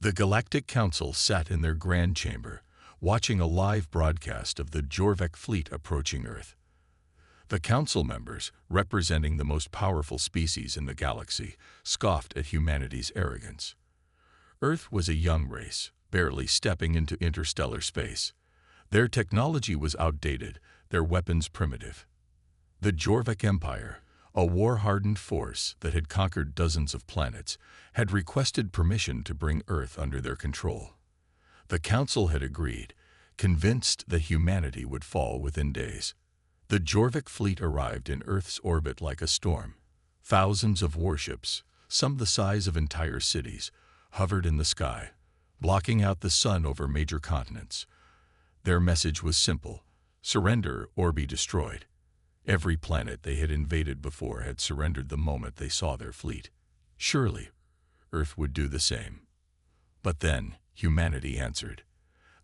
The Galactic Council sat in their grand chamber, watching a live broadcast of the Jorvik fleet approaching Earth. The council members, representing the most powerful species in the galaxy, scoffed at humanity's arrogance. Earth was a young race, barely stepping into interstellar space. Their technology was outdated, their weapons primitive. The Jorvik Empire, a war-hardened force that had conquered dozens of planets, had requested permission to bring Earth under their control. The Council had agreed, convinced that humanity would fall within days. The Jorvik fleet arrived in Earth's orbit like a storm. Thousands of warships, some the size of entire cities, hovered in the sky, blocking out the sun over major continents. Their message was simple: surrender or be destroyed. Every planet they had invaded before had surrendered the moment they saw their fleet. Surely, Earth would do the same. But then, humanity answered.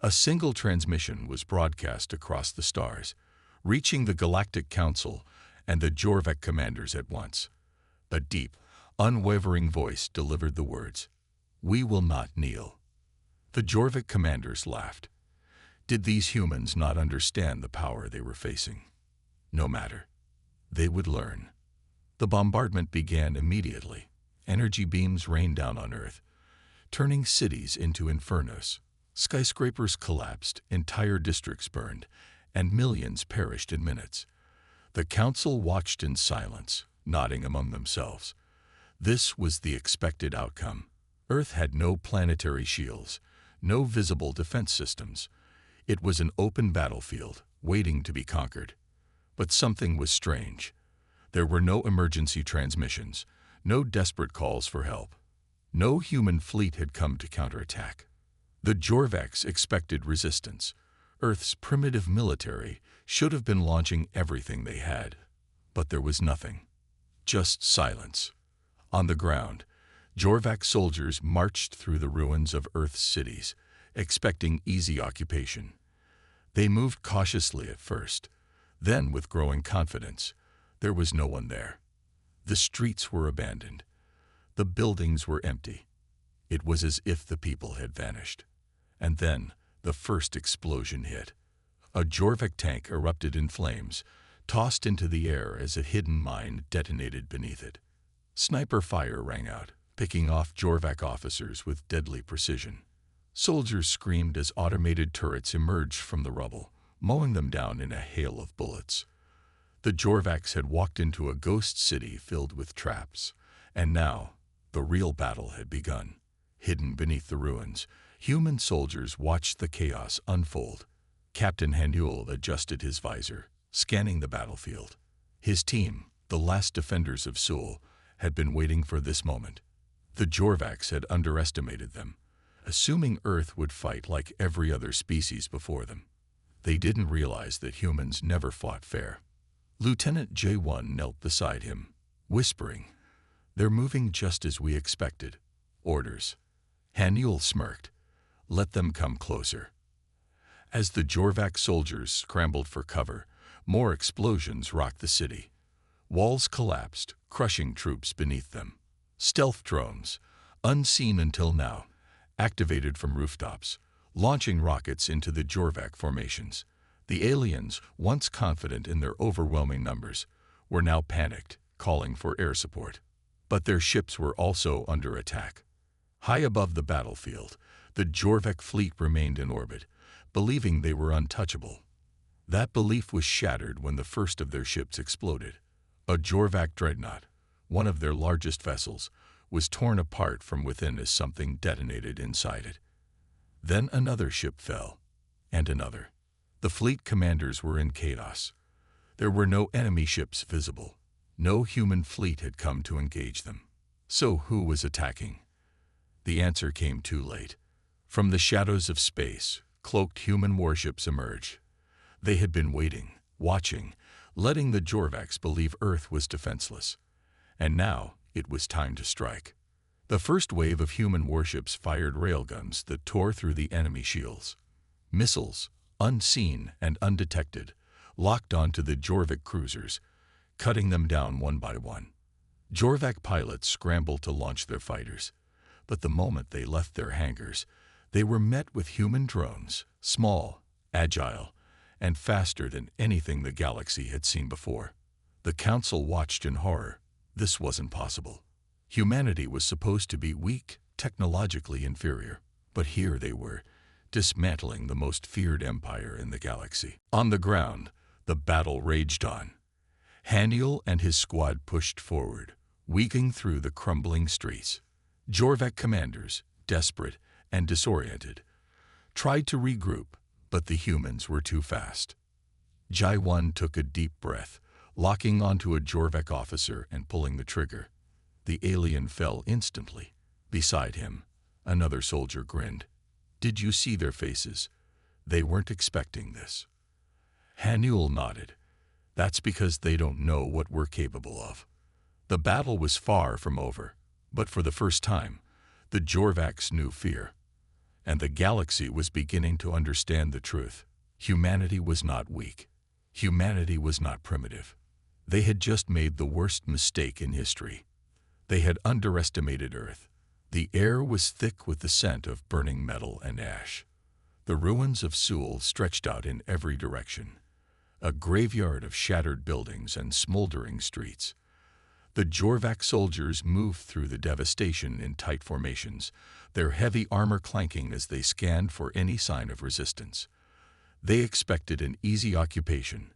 A single transmission was broadcast across the stars, reaching the Galactic Council and the Jorvik commanders at once. A deep, unwavering voice delivered the words, "We will not kneel." The Jorvik commanders laughed. Did these humans not understand the power they were facing? No matter. They would learn. The bombardment began immediately. Energy beams rained down on Earth, turning cities into infernos. Skyscrapers collapsed, entire districts burned, and millions perished in minutes. The council watched in silence, nodding among themselves. This was the expected outcome. Earth had no planetary shields, no visible defense systems. It was an open battlefield, waiting to be conquered. But something was strange. There were no emergency transmissions, no desperate calls for help. No human fleet had come to counterattack. The Jorviks expected resistance. Earth's primitive military should have been launching everything they had. But there was nothing. Just silence. On the ground, Jorvik soldiers marched through the ruins of Earth's cities, expecting easy occupation. They moved cautiously at first. Then, with growing confidence, there was no one there. The streets were abandoned. The buildings were empty. It was as if the people had vanished. And then, the first explosion hit. A Jorvik tank erupted in flames, tossed into the air as a hidden mine detonated beneath it. Sniper fire rang out, picking off Jorvik officers with deadly precision. Soldiers screamed as automated turrets emerged from the rubble, mowing them down in a hail of bullets. The Jorviks had walked into a ghost city filled with traps, and now the real battle had begun. Hidden beneath the ruins, human soldiers watched the chaos unfold. Captain Hanul adjusted his visor, scanning the battlefield. His team, the last defenders of Seoul, had been waiting for this moment. The Jorviks had underestimated them, assuming Earth would fight like every other species before them. They didn't realize that humans never fought fair. Lieutenant J1 knelt beside him, whispering, "They're moving just as we expected. Orders." Hanul smirked. "Let them come closer." As the Jorvik soldiers scrambled for cover, more explosions rocked the city. Walls collapsed, crushing troops beneath them. Stealth drones, unseen until now, activated from rooftops, launching rockets into the Jorvik formations. The aliens, once confident in their overwhelming numbers, were now panicked, calling for air support. But their ships were also under attack. High above the battlefield, the Jorvik fleet remained in orbit, believing they were untouchable. That belief was shattered when the first of their ships exploded. A Jorvik dreadnought, one of their largest vessels, was torn apart from within as something detonated inside it. Then another ship fell, and another. The fleet commanders were in chaos. There were no enemy ships visible. No human fleet had come to engage them. So who was attacking? The answer came too late. From the shadows of space, cloaked human warships emerged. They had been waiting, watching, letting the Jorviks believe Earth was defenseless. And now it was time to strike. The first wave of human warships fired railguns that tore through the enemy shields. Missiles, unseen and undetected, locked onto the Jorvik cruisers, cutting them down one by one. Jorvik pilots scrambled to launch their fighters, But the moment they left their hangars, they were met with human drones, small, agile, and faster than anything the galaxy had seen before. The Council watched in horror. This wasn't possible. Humanity was supposed to be weak, technologically inferior, but here they were, dismantling the most feared empire in the galaxy. On the ground, the battle raged on. Haniel and his squad pushed forward, weaving through the crumbling streets. Jorvac commanders, desperate and disoriented, tried to regroup, but the humans were too fast. Jai-1 took a deep breath, locking onto a Jorvac officer and pulling the trigger. The alien fell instantly. Beside him, another soldier grinned. "Did you see their faces? They weren't expecting this." Haniel nodded. "That's because they don't know what we're capable of." The battle was far from over, but for the first time, the Jorvacs knew fear. And the galaxy was beginning to understand the truth. Humanity was not weak. Humanity was not primitive. They had just made the worst mistake in history. They had underestimated Earth. The air was thick with the scent of burning metal and ash. The ruins of Seoul stretched out in every direction, a graveyard of shattered buildings and smoldering streets. The Jorvac soldiers moved through the devastation in tight formations, their heavy armor clanking as they scanned for any sign of resistance. They expected an easy occupation.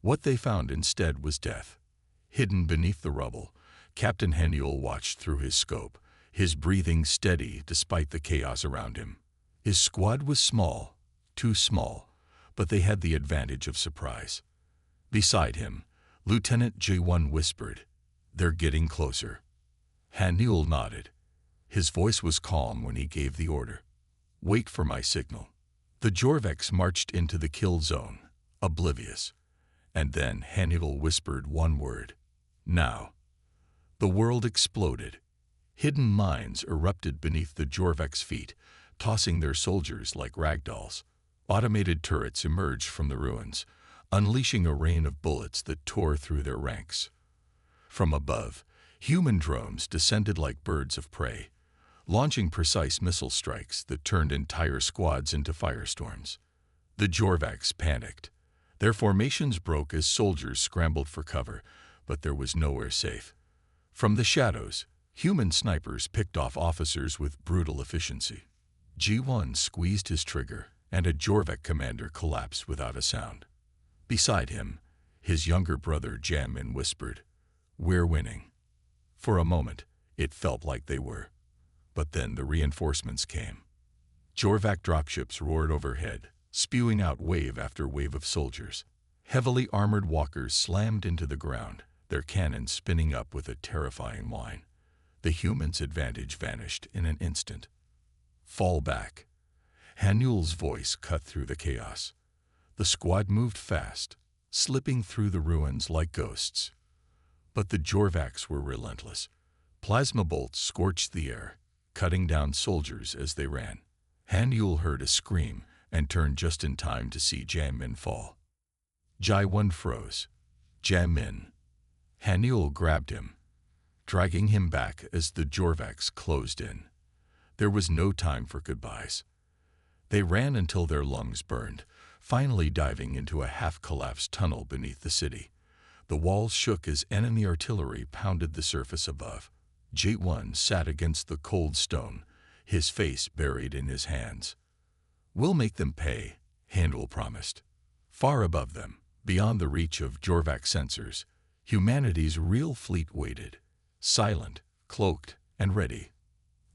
What they found instead was death. Hidden beneath the rubble, Captain Haniel watched through his scope, his breathing steady despite the chaos around him. His squad was small, too small, but they had the advantage of surprise. Beside him, Lieutenant J1 whispered, "They're getting closer." Haniel nodded. His voice was calm when he gave the order. "Wait for my signal." The Jorvacs marched into the kill zone, oblivious. And then Haniel whispered one word, "Now." The world exploded. Hidden mines erupted beneath the Jorvacs' feet, tossing their soldiers like ragdolls. Automated turrets emerged from the ruins, unleashing a rain of bullets that tore through their ranks. From above, human drones descended like birds of prey, launching precise missile strikes that turned entire squads into firestorms. The Jorvacs panicked. Their formations broke as soldiers scrambled for cover, but there was nowhere safe. From the shadows, human snipers picked off officers with brutal efficiency. G1 squeezed his trigger, and a Jorvac commander collapsed without a sound. Beside him, his younger brother Jamin whispered, "We're winning." For a moment, it felt like they were. But then the reinforcements came. Jorvac dropships roared overhead, spewing out wave after wave of soldiers. Heavily armored walkers slammed into the ground, their cannons spinning up with a terrifying whine. The humans' advantage vanished in an instant. "Fall back." Haniel's voice cut through the chaos. The squad moved fast, slipping through the ruins like ghosts. But the Jorvacs were relentless. Plasma bolts scorched the air, cutting down soldiers as they ran. Haniel heard a scream and turned just in time to see Jamin fall. Jai-1 froze. "Jamin." Haniel grabbed him, dragging him back as the Jorvacs closed in. There was no time for goodbyes. They ran until their lungs burned, finally diving into a half-collapsed tunnel beneath the city. The walls shook as enemy artillery pounded the surface above. J1 sat against the cold stone, his face buried in his hands. "We'll make them pay," Haniel promised. Far above them, beyond the reach of Jorvac sensors, humanity's real fleet waited, silent, cloaked, and ready.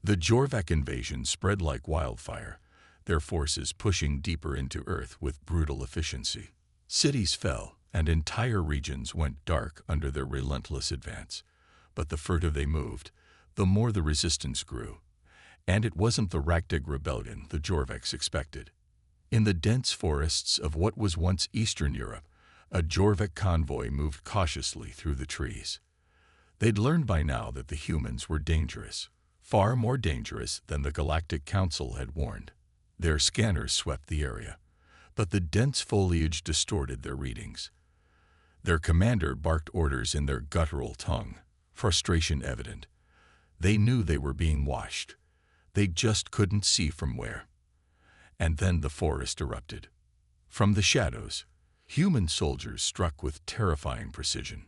The Jorvac invasion spread like wildfire, their forces pushing deeper into Earth with brutal efficiency. Cities fell, and entire regions went dark under their relentless advance. But the further they moved, the more the resistance grew. And it wasn't the Ragdig rebellion the Jorvacs expected. In the dense forests of what was once Eastern Europe, a Jorvac convoy moved cautiously through the trees. They'd learned by now that the humans were dangerous, far more dangerous than the Galactic Council had warned. Their scanners swept the area, but the dense foliage distorted their readings. Their commander barked orders in their guttural tongue, frustration evident. They knew they were being watched, They just couldn't see from where. And then the forest erupted. From the shadows, human soldiers struck with terrifying precision.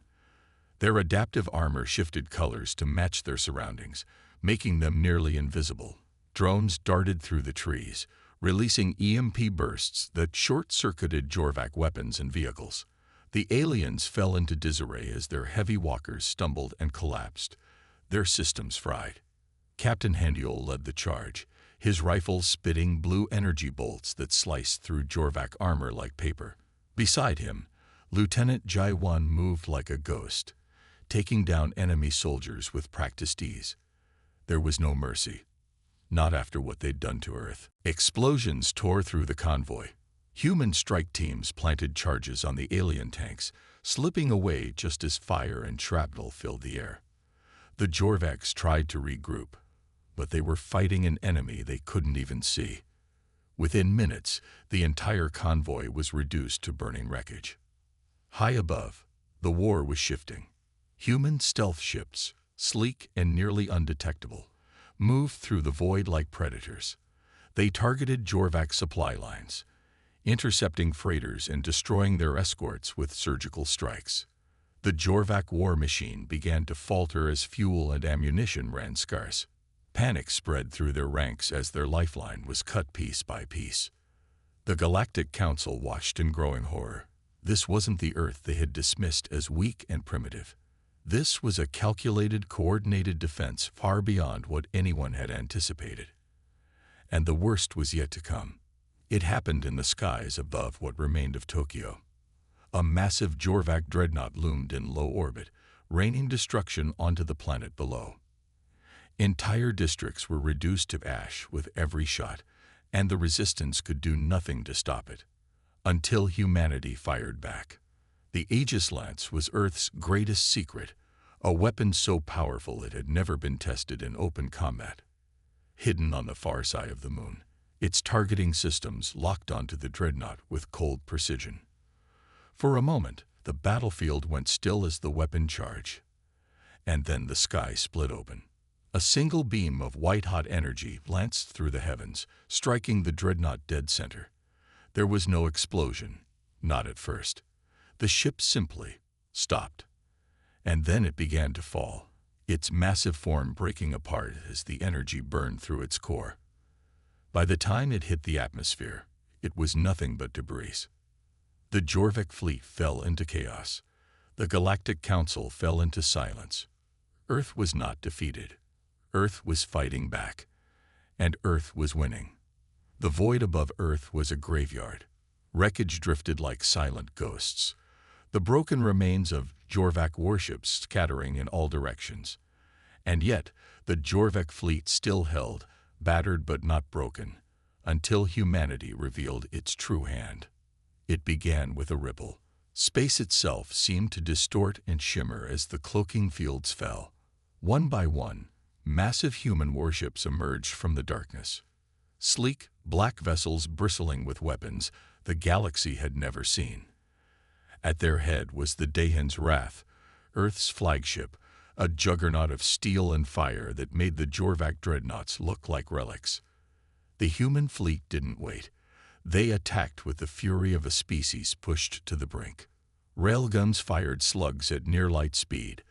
Their adaptive armor shifted colors to match their surroundings, making them nearly invisible. Drones darted through the trees, releasing EMP bursts that short-circuited Jorvac weapons and vehicles. The aliens fell into disarray as their heavy walkers stumbled and collapsed, their systems fried. Captain Handiol led the charge, his rifle spitting blue energy bolts that sliced through Jorvac armor like paper. Beside him, Lieutenant Jaiwan moved like a ghost, taking down enemy soldiers with practiced ease. There was no mercy, not after what they'd done to Earth. Explosions tore through the convoy. Human strike teams planted charges on the alien tanks, slipping away just as fire and shrapnel filled the air. The Jorvacs tried to regroup, but they were fighting an enemy they couldn't even see. Within minutes, the entire convoy was reduced to burning wreckage. High above, the war was shifting. Human stealth ships, sleek and nearly undetectable, moved through the void like predators. They targeted Jorvac supply lines, intercepting freighters and destroying their escorts with surgical strikes. The Jorvac war machine began to falter as fuel and ammunition ran scarce. Panic spread through their ranks as their lifeline was cut piece by piece. The Galactic Council watched in growing horror. This wasn't the Earth they had dismissed as weak and primitive. This was a calculated, coordinated defense far beyond what anyone had anticipated. And the worst was yet to come. It happened in the skies above what remained of Tokyo. A massive Jorvac dreadnought loomed in low orbit, raining destruction onto the planet below. Entire districts were reduced to ash with every shot, and the resistance could do nothing to stop it. Until humanity fired back. The Aegis Lance was Earth's greatest secret, a weapon so powerful it had never been tested in open combat. Hidden on the far side of the moon, its targeting systems locked onto the dreadnought with cold precision. For a moment, the battlefield went still as the weapon charged. And then the sky split open. A single beam of white-hot energy lanced through the heavens, striking the dreadnought dead center. There was no explosion, not at first. The ship simply stopped. And then it began to fall, its massive form breaking apart as the energy burned through its core. By the time it hit the atmosphere, it was nothing but debris. The Jorvac fleet fell into chaos. The Galactic Council fell into silence. Earth was not defeated. Earth was fighting back. And Earth was winning. The void above Earth was a graveyard. Wreckage drifted like silent ghosts. The broken remains of Jorvac warships scattering in all directions. And yet, the Jorvac fleet still held, battered but not broken, until humanity revealed its true hand. It began with a ripple. Space itself seemed to distort and shimmer as the cloaking fields fell. One by one, massive human warships emerged from the darkness. Sleek, black vessels bristling with weapons the galaxy had never seen. At their head was the Dahan's Wrath, Earth's flagship, a juggernaut of steel and fire that made the Jorvac dreadnoughts look like relics. The human fleet didn't wait. They attacked with the fury of a species pushed to the brink. Railguns fired slugs at near-light speed,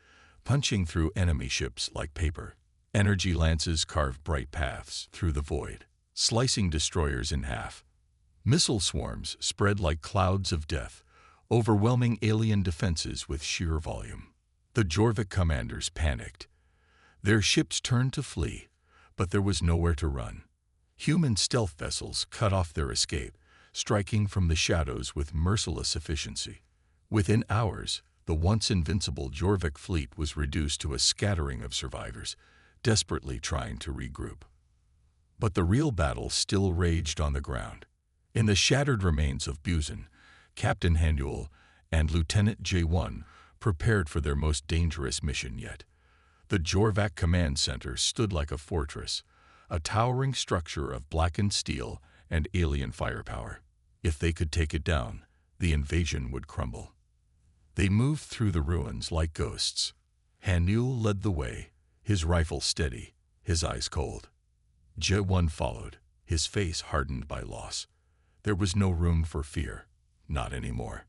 punching through enemy ships like paper. Energy lances carved bright paths through the void, slicing destroyers in half. Missile swarms spread like clouds of death, overwhelming alien defenses with sheer volume. The Jorvac commanders panicked. Their ships turned to flee, but there was nowhere to run. Human stealth vessels cut off their escape, striking from the shadows with merciless efficiency. Within hours, the once invincible Jorvac fleet was reduced to a scattering of survivors, desperately trying to regroup. But the real battle still raged on the ground. In the shattered remains of Busan, Captain Handiol and Lieutenant J1 prepared for their most dangerous mission yet. The Jorvac Command Center stood like a fortress, a towering structure of blackened steel and alien firepower. If they could take it down, the invasion would crumble. They moved through the ruins like ghosts. Handiol led the way, his rifle steady, his eyes cold. J1 followed, his face hardened by loss. There was no room for fear, not anymore.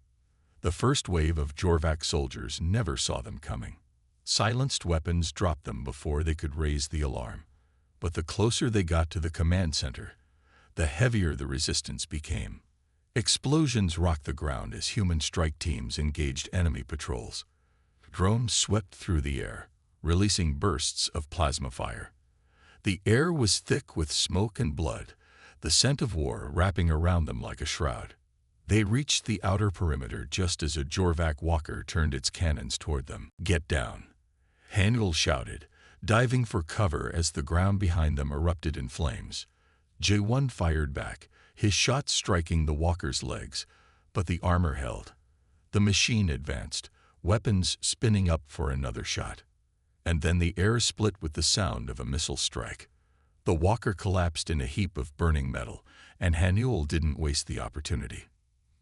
The first wave of Jorvac soldiers never saw them coming. Silenced weapons dropped them before they could raise the alarm. But the closer they got to the command center, the heavier the resistance became. Explosions rocked the ground as human strike teams engaged enemy patrols. Drones swept through the air, releasing bursts of plasma fire. The air was thick with smoke and blood, the scent of war wrapping around them like a shroud. They reached the outer perimeter just as a Jorvac walker turned its cannons toward them. "Get down!" Haniel shouted, diving for cover as the ground behind them erupted in flames. J1 fired back, his shot striking the walker's legs, but the armor held. The machine advanced, weapons spinning up for another shot. And then the air split with the sound of a missile strike. The walker collapsed in a heap of burning metal, and Haniel didn't waste the opportunity.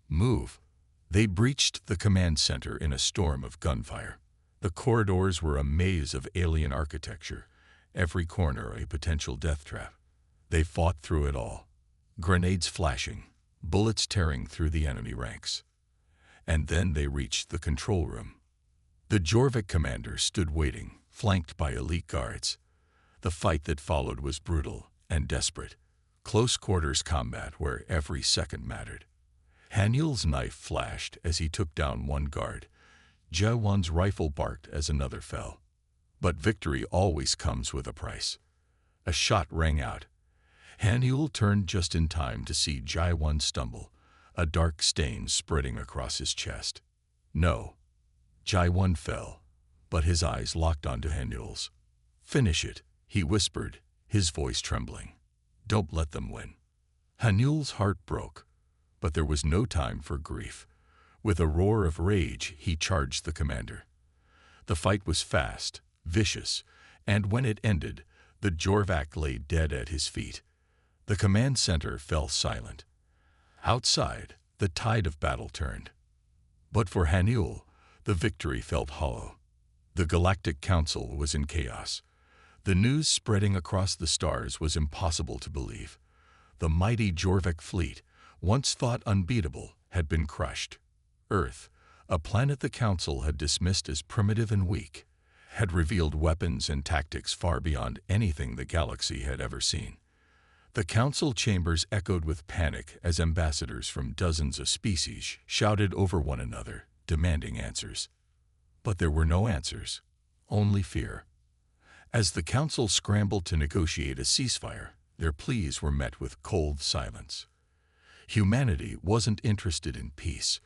"Move!" They breached the command center in a storm of gunfire. The corridors were a maze of alien architecture, every corner a potential death trap. They fought through it all, grenades flashing, bullets tearing through the enemy ranks. And then they reached the control room. The Jorvac commander stood waiting, flanked by elite guards. The fight that followed was brutal and desperate, close-quarters combat where every second mattered. Haniel's knife flashed as he took down one guard. J1's rifle barked as another fell. But victory always comes with a price. A shot rang out. Haniel turned just in time to see J1 stumble, a dark stain spreading across his chest. No. J1 fell, but his eyes locked onto Haniel's. "Finish it," he whispered, his voice trembling. "Don't let them win." Haniel's heart broke, but there was no time for grief. With a roar of rage, he charged the commander. The fight was fast, vicious, and when it ended, the Jorvac lay dead at his feet. The command center fell silent. Outside, the tide of battle turned. But for Haniel, the victory felt hollow. The Galactic Council was in chaos. The news spreading across the stars was impossible to believe. The mighty Jorvac fleet, once thought unbeatable, had been crushed. Earth, a planet the Council had dismissed as primitive and weak, had revealed weapons and tactics far beyond anything the galaxy had ever seen. The Council chambers echoed with panic as ambassadors from dozens of species shouted over one another, demanding answers. But there were no answers, only fear. As the Council scrambled to negotiate a ceasefire, their pleas were met with cold silence. Humanity wasn't interested in peace,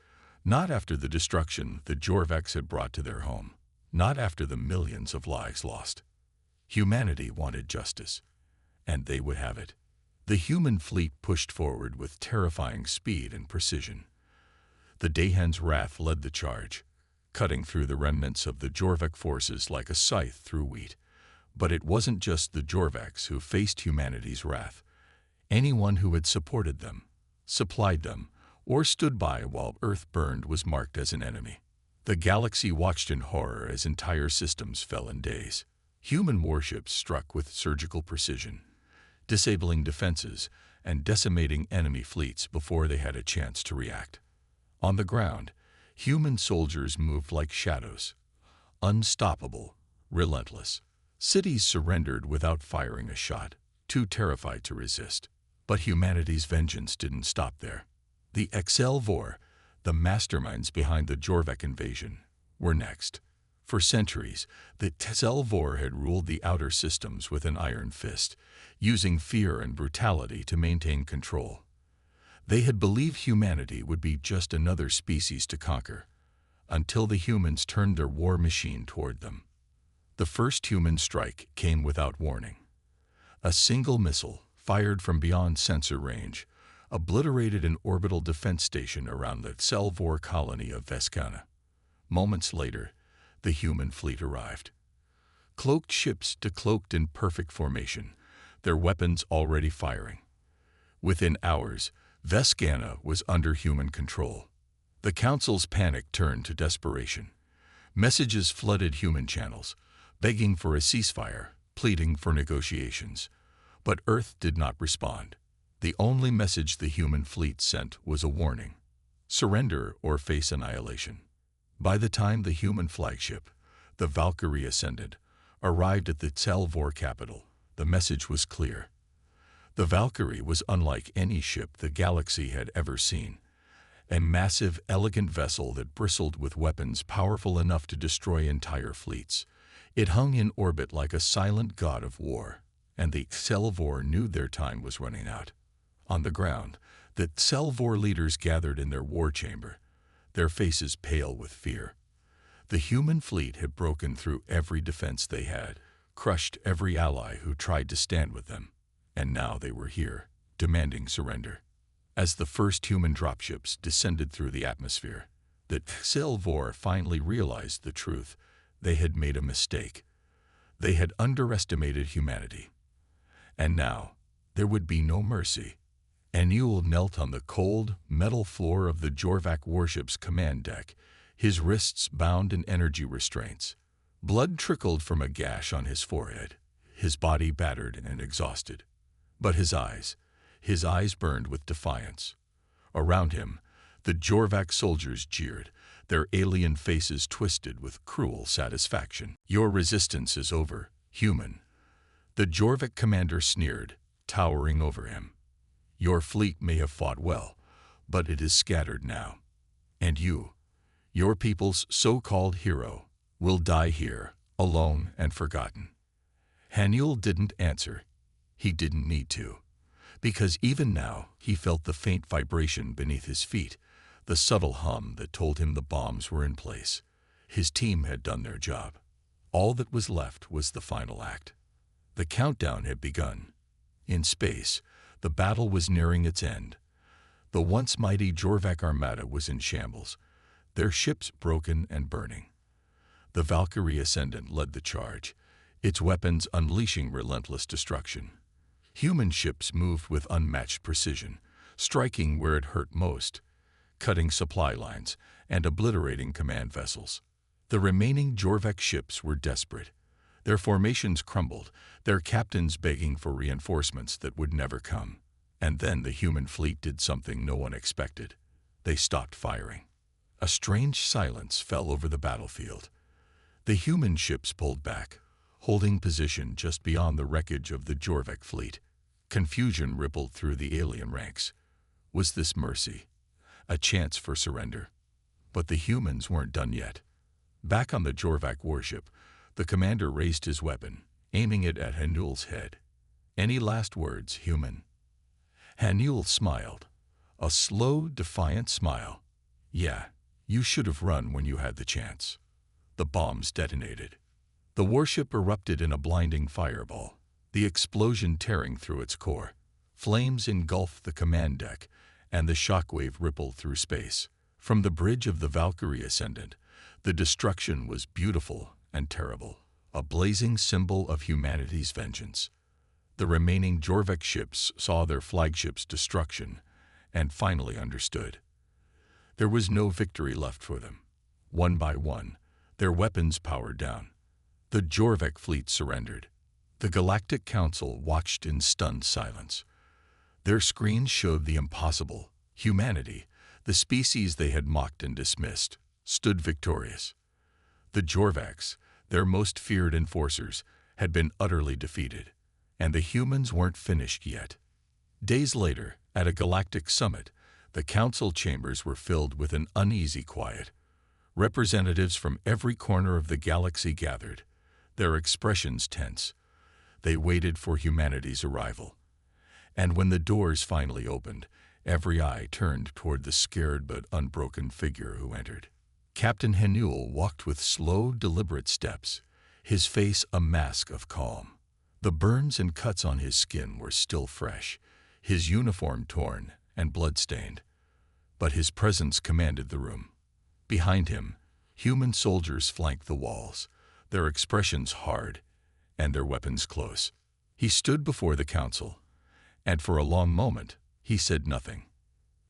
not after the destruction the Jorvacs had brought to their home, not after the millions of lives lost. Humanity wanted justice, and they would have it. The human fleet pushed forward with terrifying speed and precision. The Dahan's wrath led the charge, cutting through the remnants of the Jorvac forces like a scythe through wheat. But it wasn't just the Jorvacs who faced humanity's wrath. Anyone who had supported them, supplied them, or stood by while Earth burned was marked as an enemy. The galaxy watched in horror as entire systems fell in days. Human warships struck with surgical precision, disabling defenses and decimating enemy fleets before they had a chance to react. On the ground, human soldiers moved like shadows, unstoppable, relentless. Cities surrendered without firing a shot, too terrified to resist. But humanity's vengeance didn't stop there. The HFY War, the masterminds behind the Jorvac invasion, were next. For centuries, the HFY War had ruled the outer systems with an iron fist, using fear and brutality to maintain control. They had believed humanity would be just another species to conquer, until the humans turned their war machine toward them. The first human strike came without warning. A single missile, fired from beyond sensor range, obliterated an orbital defense station around the HFY War colony of Veskana. Moments later, the human fleet arrived. Cloaked ships decloaked in perfect formation, their weapons already firing. Within hours, Veskana was under human control. The Council's panic turned to desperation. Messages flooded human channels, begging for a ceasefire, pleading for negotiations. But Earth did not respond. The only message the human fleet sent was a warning: surrender or face annihilation. By the time the human flagship, the Valkyrie Ascendant, arrived at the War capital, the message was clear. The Valkyrie was unlike any ship the galaxy had ever seen. A massive, elegant vessel that bristled with weapons powerful enough to destroy entire fleets. It hung in orbit like a silent god of war, and the War knew their time was running out. On the ground, the War leaders gathered in their war chamber, their faces pale with fear. The human fleet had broken through every defense they had, crushed every ally who tried to stand with them, and now they were here, demanding surrender. As the first human dropships descended through the atmosphere, the War finally realized the truth. They had made a mistake. They had underestimated humanity. And now, there would be no mercy. Haniul knelt on the cold, metal floor of the Jorvac warship's command deck, his wrists bound in energy restraints. Blood trickled from a gash on his forehead, his body battered and exhausted. But his eyes burned with defiance. Around him, the Jorvac soldiers jeered, their alien faces twisted with cruel satisfaction. "Your resistance is over, human," the Jorvac commander sneered, towering over him. "Your fleet may have fought well, but it is scattered now. And you, your people's so-called hero, will die here, alone and forgotten." Haniul didn't answer. He didn't need to, because even now he felt the faint vibration beneath his feet, the subtle hum that told him the bombs were in place. His team had done their job. All that was left was the final act. The countdown had begun. In space, the battle was nearing its end. The once mighty Jorvac armada was in shambles, their ships broken and burning. The Valkyrie Ascendant led the charge, its weapons unleashing relentless destruction. Human ships moved with unmatched precision, striking where it hurt most, cutting supply lines and obliterating command vessels. The remaining Jorvac ships were desperate. Their formations crumbled, their captains begging for reinforcements that would never come. And then the human fleet did something no one expected. They stopped firing. A strange silence fell over the battlefield. The human ships pulled back, holding position just beyond the wreckage of the Jorvac fleet. Confusion rippled through the alien ranks. Was this mercy? A chance for surrender? But the humans weren't done yet. Back on the Jorvac warship, the commander raised his weapon, aiming it at Haniul's head. "Any last words, human?" Haniul smiled. A slow, defiant smile. "Yeah, you should have run when you had the chance." The bombs detonated. The warship erupted in a blinding fireball, the explosion tearing through its core. Flames engulfed the command deck, and the shockwave rippled through space. From the bridge of the Valkyrie Ascendant, the destruction was beautiful and terrible, a blazing symbol of humanity's vengeance. The remaining Jorvac ships saw their flagship's destruction and finally understood. There was no victory left for them. One by one, their weapons powered down. The Jorvac fleet surrendered. The Galactic Council watched in stunned silence. Their screens showed the impossible. Humanity, the species they had mocked and dismissed, stood victorious. The Jorvacs, their most feared enforcers, had been utterly defeated, and the humans weren't finished yet. Days later, at a galactic summit, the council chambers were filled with an uneasy quiet. Representatives from every corner of the galaxy gathered, their expressions tense. They waited for humanity's arrival. And when the doors finally opened, every eye turned toward the scared but unbroken figure who entered. Captain Haniul walked with slow, deliberate steps, his face a mask of calm. The burns and cuts on his skin were still fresh, his uniform torn and blood-stained. But his presence commanded the room. Behind him, human soldiers flanked the walls, their expressions hard and their weapons close. He stood before the council, and for a long moment, he said nothing.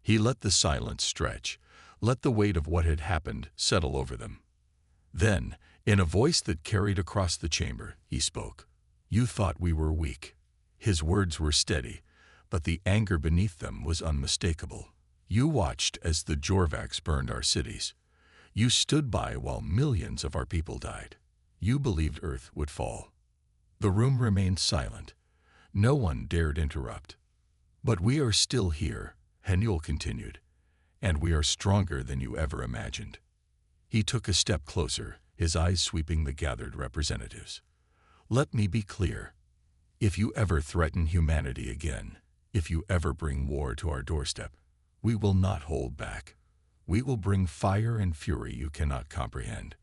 He let the silence stretch, let the weight of what had happened settle over them. Then, in a voice that carried across the chamber, he spoke. "You thought we were weak." His words were steady, but the anger beneath them was unmistakable. You watched as the Jorvax burned our cities. You stood by while millions of our people died. You believed Earth would fall. The room remained silent. No one dared interrupt. But we are still here, Haniel continued, and we are stronger than you ever imagined. He took a step closer, his eyes sweeping the gathered representatives. Let me be clear. If you ever threaten humanity again, if you ever bring war to our doorstep, we will not hold back. We will bring fire and fury you cannot comprehend.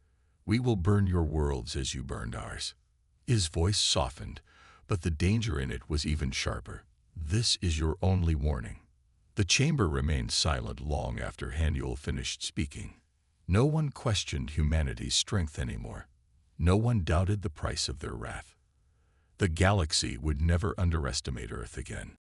We will burn your worlds as you burned ours. His voice softened, but the danger in it was even sharper. This is your only warning. The chamber remained silent long after Haniel finished speaking. No one questioned humanity's strength anymore. No one doubted the price of their wrath. The galaxy would never underestimate Earth again.